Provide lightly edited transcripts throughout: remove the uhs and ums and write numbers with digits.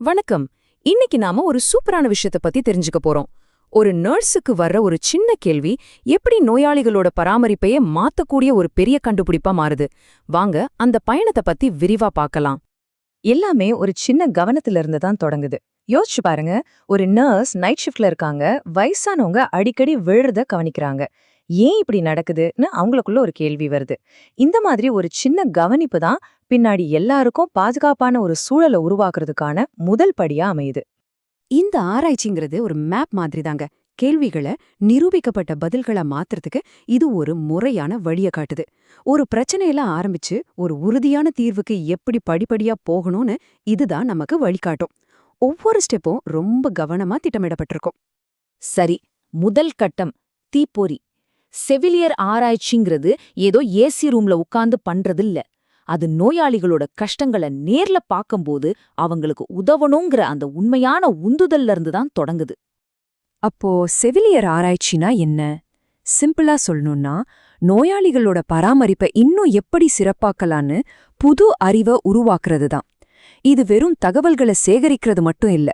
வணக்கம். இன்னைக்கு நாம ஒரு சூப்பரான விஷயத்த பத்தி தெரிஞ்சுக்க போறோம். ஒரு நர்ஸுக்கு வர்ற ஒரு சின்ன கேள்வி எப்படி நோயாளிகளோட பராமரிப்பையே மாத்தக்கூடிய ஒரு பெரிய கண்டுபிடிப்பா மாறுது. வாங்க அந்த பயணத்தை பத்தி விரிவா பார்க்கலாம். எல்லாமே ஒரு சின்ன கவனத்துல இருந்து தான் தொடங்குது. யோசிச்சு பாருங்க, ஒரு நர்ஸ் நைட் ஷிஃப்ட்ல இருக்காங்க, வயசானவங்க அடிக்கடி விழுறத கவனிக்கிறாங்க. ஏன் இப்படி நடக்குதுன்னு அவங்களுக்குள்ள ஒரு கேள்வி வருது. இந்த மாதிரி ஒரு சின்ன கவனிப்பு தான் பின்னாடி எல்லாருக்கும் பாதுகாப்பான ஒரு சூழலை உருவாக்குறதுக்கான முதல் படியா அமையுது. இந்த ஆராய்ச்சிங்கிறது ஒரு மேப் மாதிரி தாங்க. கேள்விகளை நிரூபிக்கப்பட்ட பதில்களா மாத்துறதுக்கு இது ஒரு முறையான வழிய காட்டுது. ஒரு பிரச்சனையில ஆரம்பிச்சு ஒரு உறுதியான தீர்வுக்கு எப்படி படிப்படியா போகணும்னு இதுதான் நமக்கு வழிகாட்டும். ஒவ்வொரு ஸ்டெப்பும் ரொம்ப கவனமா திட்டமிடப்பட்டிருக்கும். சரி, முதல் கட்டம் தீப்பொறி. செவிலியர் ஆராய்ச்சிங்கிறது ஏதோ ஏசி ரூம்ல உட்கார்ந்து பண்றது இல்ல. அது நோயாளிகளோட கஷ்டங்களை நேர்ல பார்க்கும்போது அவங்களுக்கு உதவணுங்கிற அந்த உண்மையான உந்துதல்ல இருந்து தான் தொடங்குது. அப்போ செவிலியர் ஆராய்ச்சினா என்ன? சிம்பிளா சொல்லணும்னா, நோயாளிகளோட பராமரிப்பை இன்னும் எப்படி சிறப்பாக்கலான்னு புது அறிவை உருவாக்குறது தான். இது வெறும் தகவல்களை சேகரிக்கிறது மட்டும் இல்ல.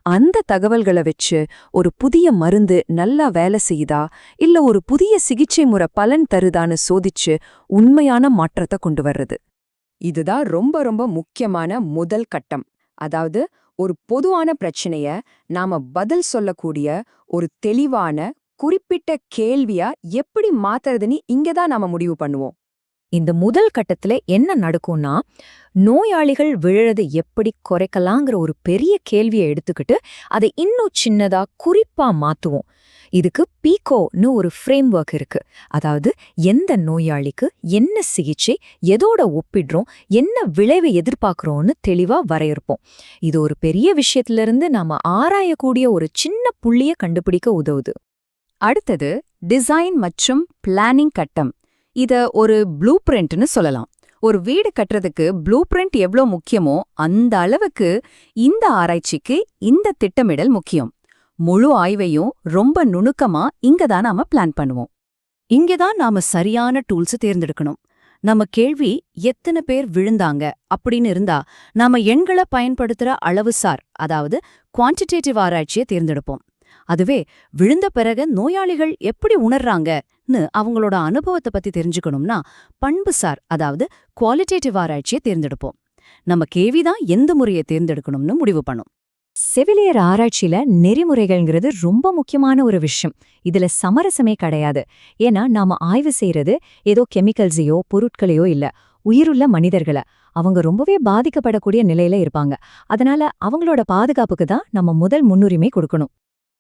அந்த தகவல்களை வச்சு ஒரு புதிய மருந்து நல்லா வேலை செய்யுதா இல்ல ஒரு புதிய சிகிச்சை முறை பலன் தருதான்னு சோதிச்சு உண்மையான மாற்றத்தை கொண்டு வர்றது. இதுதான் ரொம்ப ரொம்ப முக்கியமான முதல் கட்டம். அதாவது ஒரு பொதுவான பிரச்சனைய நாம பதில் சொல்லக்கூடிய ஒரு தெளிவான குறிப்பிட்ட கேள்வியா எப்படி மாத்துறதுன்னு இங்கதான் நாம முடிவு பண்ணுவோம். இந்த முதல் கட்டத்துல என்ன நடக்கும்னா, நோயாளிகள் விழறதை எப்படி குறைக்கலாங்கிற ஒரு பெரிய கேள்வியை எடுத்துக்கிட்டு அதை இன்னும் சின்னதா குறிப்பா மாத்துவோம். இதுக்கு பீகோன்னு ஒரு ஃப்ரேம் ஒர்க் இருக்கு. அதாவது எந்த நோயாளிக்கு என்ன சிகிச்சை, எதோட ஒப்பிடுறோம், என்ன விளைவை எதிர்பார்க்கிறோம்னு தெளிவா வரையறுப்போம். இது ஒரு பெரிய விஷயத்திலிருந்து நாம ஆராயக்கூடிய ஒரு சின்ன புள்ளிய கண்டுபிடிக்க உதவுது. அடுத்தது டிசைன் மற்றும் பிளானிங் கட்டம். இத ஒரு ப்ளூ பிரிண்ட்னு சொல்லலாம். ஒரு வீடு கட்டுறதுக்கு ப்ளூ பிரிண்ட் எவ்வளோ முக்கியமோ அந்த அளவுக்கு இந்த ஆராய்ச்சிக்கு இந்த திட்டமிடல் முக்கியம். முழு ஆய்வையும் ரொம்ப நுணுக்கமா இங்கதான் நாம பிளான் பண்ணுவோம். இங்கதான் நாம சரியான டூல்ஸ் தேர்ந்தெடுக்கணும். நம்ம கேள்வி எத்தனை பேர் விழுந்தாங்க அப்படின்னு இருந்தா நாம எண்களை பயன்படுத்துற அளவுசார், அதாவது குவான்டிடேட்டிவ் ஆராய்ச்சியை தேர்ந்தெடுப்போம். அதுவே விழுந்த பிறகு நோயாளிகள் எப்படி உணர்றாங்கன்னு அவங்களோட அனுபவத்தை பத்தி தெரிஞ்சுக்கணும்னா பண்புசார், அதாவது குவாலிட்டேட்டிவ் ஆராய்ச்சியை தேர்ந்தெடுப்போம். நம்ம கேள்விதான் எந்த முறையை தேர்ந்தெடுக்கணும்னு முடிவு பண்ணும். செவிலியர் ஆராய்ச்சியில நெறிமுறைகள்ங்கிறது ரொம்ப முக்கியமான ஒரு விஷயம். இதுல சமரசமே கிடையாது. ஏன்னா நாம ஆய்வு செய்யறது ஏதோ கெமிக்கல்ஸையோ பொருட்களையோ இல்ல, உயிருள்ள மனிதர்களை. அவங்க ரொம்பவே பாதிக்கப்படக்கூடிய நிலையில இருப்பாங்க. அதனால அவங்களோட பாதுகாப்புக்கு தான் நம்ம முதல் முன்னுரிமை கொடுக்கணும்.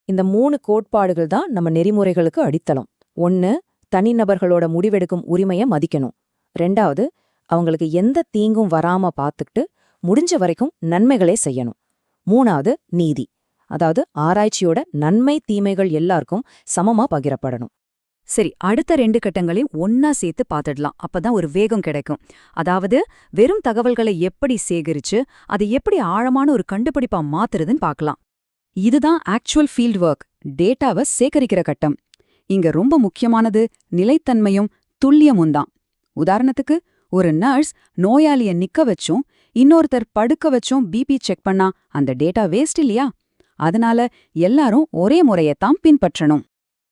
இந்த 3 கோட்பாடுகள் தான் நம்ம நெறிமுறைகளுக்கு அடித்தளம். 1, தனிநபர்களோட முடிவெடுக்கும் உரிமையை மதிக்கணும். 2வது, அவங்களுக்கு எந்த தீங்கும் வராம பார்த்துக்கிட்டு முடிஞ்ச வரைக்கும் நன்மைகளே செய்யணும். 3வது, நீதி. அதாவது ஆராய்ச்சியோட நன்மை தீமைகள் எல்லாருக்கும் சமமா பகிரப்படணும். சரி, அடுத்த 2 கட்டங்களையும் ஒன்னா சேர்த்து பார்த்துடலாம். அப்பதான் ஒரு வேகம் கிடைக்கும். அதாவது வெறும் தகவல்களை எப்படி சேகரிச்சு அதை எப்படி ஆழமான ஒரு கண்டுபிடிப்பா மாத்துறதுன்னு பார்க்கலாம். இதுதான் ஆக்சுவல் ஃபீல்ட் ஒர்க், டேட்டாவை சேகரிக்கிற கட்டம். இங்க ரொம்ப முக்கியமானது நிலைத்தன்மையும் துல்லியமும் தான். உதாரணத்துக்கு, ஒரு நர்ஸ் நோயாளிய நிக்க வச்சும் இன்னொருத்தர் படுக்க வச்சும் பிபி செக் பண்ணா அந்த டேட்டா வேஸ்ட் இல்லையா? அதனால எல்லாரும் ஒரே முறையத்தான் பின்பற்றணும்.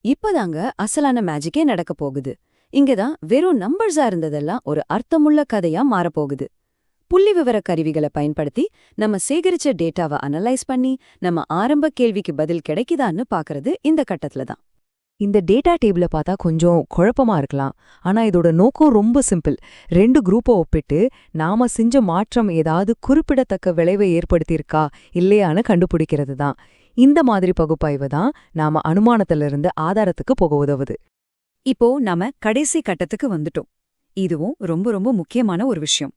இப்பதாங்க அசலான மேஜிக்கே நடக்க போகுது. இங்கதான் வெறும் நம்பர்ஸா இருந்ததெல்லாம் ஒரு அர்த்தமுள்ள கதையா மாறப்போகுது. புள்ளி விவர கருவிகளை பயன்படுத்தி நம்ம சேகரிச்ச டேட்டாவை அனலைஸ் பண்ணி நம்ம ஆரம்ப கேள்விக்கு பதில் கிடைக்குதான்னு பாக்குறது இந்த கட்டத்துல தான். இந்த டேட்டா டேபிள பார்த்தா கொஞ்சம் குழப்பமா இருக்கலாம். ஆனா இதோட நோக்கம் ரொம்ப சிம்பிள். 2 குரூப்பை ஒப்பிட்டு நாம செஞ்ச மாற்றம் ஏதாவது குறிப்பிடத்தக்க விளைவை ஏற்படுத்தியிருக்கா இல்லையான்னு கண்டுபிடிக்கிறது தான். இந்த மாதிரி பகுப்பாய்வு தான் நாம அனுமானத்திலிருந்து ஆதாரத்துக்கு போக உதவுது. இப்போ நாம கடைசி கட்டத்துக்கு வந்துட்டோம். இதுவும் ரொம்ப ரொம்ப முக்கியமான ஒரு விஷயம்.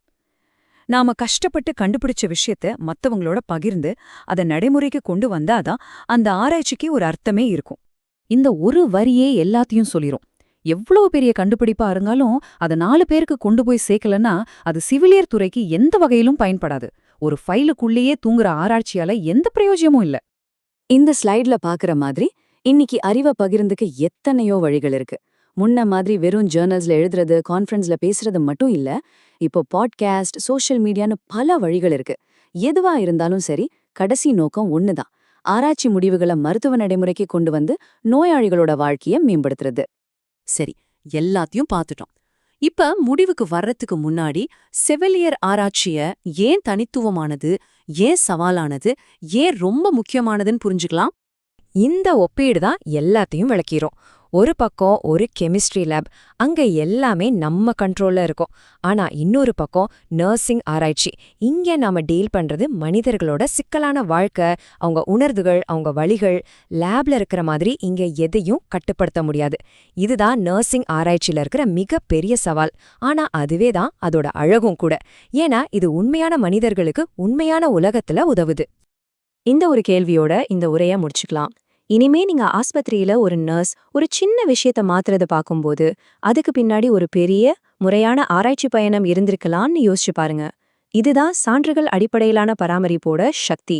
நாம கஷ்டப்பட்டு கண்டுபிடிச்ச விஷயத்த மத்தவங்களோட பகிர்ந்து அதை நடைமுறைக்கு கொண்டு வந்தாதான் அந்த ஆராய்ச்சிக்கு ஒரு அர்த்தமே இருக்கும். இந்த ஒரு வரியே எல்லாத்தையும் சொல்லிரும். எவ்வளவு பெரிய கண்டுபிடிப்பா இருந்தாலும் அதை 4 பேருக்கு கொண்டு போய் சேர்க்கலன்னா அது சிவிலியர் துறைக்கு எந்த வகையிலும் பயன்படாது. ஒரு ஃபைலுக்குள்ளேயே தூங்குற ஆராய்ச்சியால எந்த பிரயோஜனமும் இல்ல. இந்த ஸ்லைட்ல பாக்குற மாதிரி இன்னைக்கு அறிவை பகிர்ந்துக்கு எத்தனையோ வழிகள் இருக்கு. முன்ன மாதிரி வெறும் ஜேர்னல்ஸ்ல எழுதுறது, கான்ஃபரன்ஸ்ல பேசுறது மட்டும் இல்ல. இப்போ பாட்காஸ்ட், சோஷியல் மீடியான்னு பல வழிகள் இருக்கு. எதுவா இருந்தாலும் சரி, கடைசி நோக்கம் ஒண்ணுதான். ஆராய்ச்சி முடிவுகளை மருத்துவ நடைமுறைக்கு கொண்டு வந்து நோயாளிகளோட வாழ்க்கைய மேம்படுத்துறது. சரி, எல்லாத்தையும் பார்த்துட்டோம். இப்ப முடிவுக்கு வர்றதுக்கு முன்னாடி செவிலியர் ஆராய்ச்சிய ஏன் தனித்துவமானது, ஏன் சவாலானது, ஏன் ரொம்ப முக்கியமானதுன்னு புரிஞ்சுக்கலாம். இந்த ஒப்பீடு தான் எல்லாத்தையும் விளக்கிரும். ஒரு பக்கம் ஒரு கெமிஸ்ட்ரி லேப், அங்க எல்லாமே நம்ம கண்ட்ரோல்ல இருக்கும். ஆனா இன்னொரு பக்கம் நர்சிங் ஆராய்ச்சி, இங்க நாம டீல் பண்றது மனிதர்களோட சிக்கலான வாழ்க்கை, அவங்க உணர்வுகள், அவங்க வலிகள். லேப்ல இருக்கிற மாதிரி இங்க எதையும் கட்டுப்படுத்த முடியாது. இதுதான் நர்சிங் ஆராய்ச்சியில இருக்கிற மிகப்பெரிய சவால். ஆனா அதுவே தான் அதோட அழகும் கூட. ஏன்னா இது உண்மையான மனிதர்களுக்கு உண்மையான உலகத்துல உதவுது. இந்த ஒரு கேள்வியோட இந்த உரைய முடிச்சுக்கலாம். இனிமே நீங்க ஆஸ்பத்திரியில ஒரு நர்ஸ் ஒரு சின்ன விஷயத்த மாத்துறத பாக்கும்போது அதுக்கு பின்னாடி ஒரு பெரிய முறையான ஆராய்ச்சி பயணம் இருந்திருக்கலாம்னு யோசிச்சு பாருங்க. இதுதான் சான்றுகள் அடிப்படையிலான பராமரிப்போட சக்தி.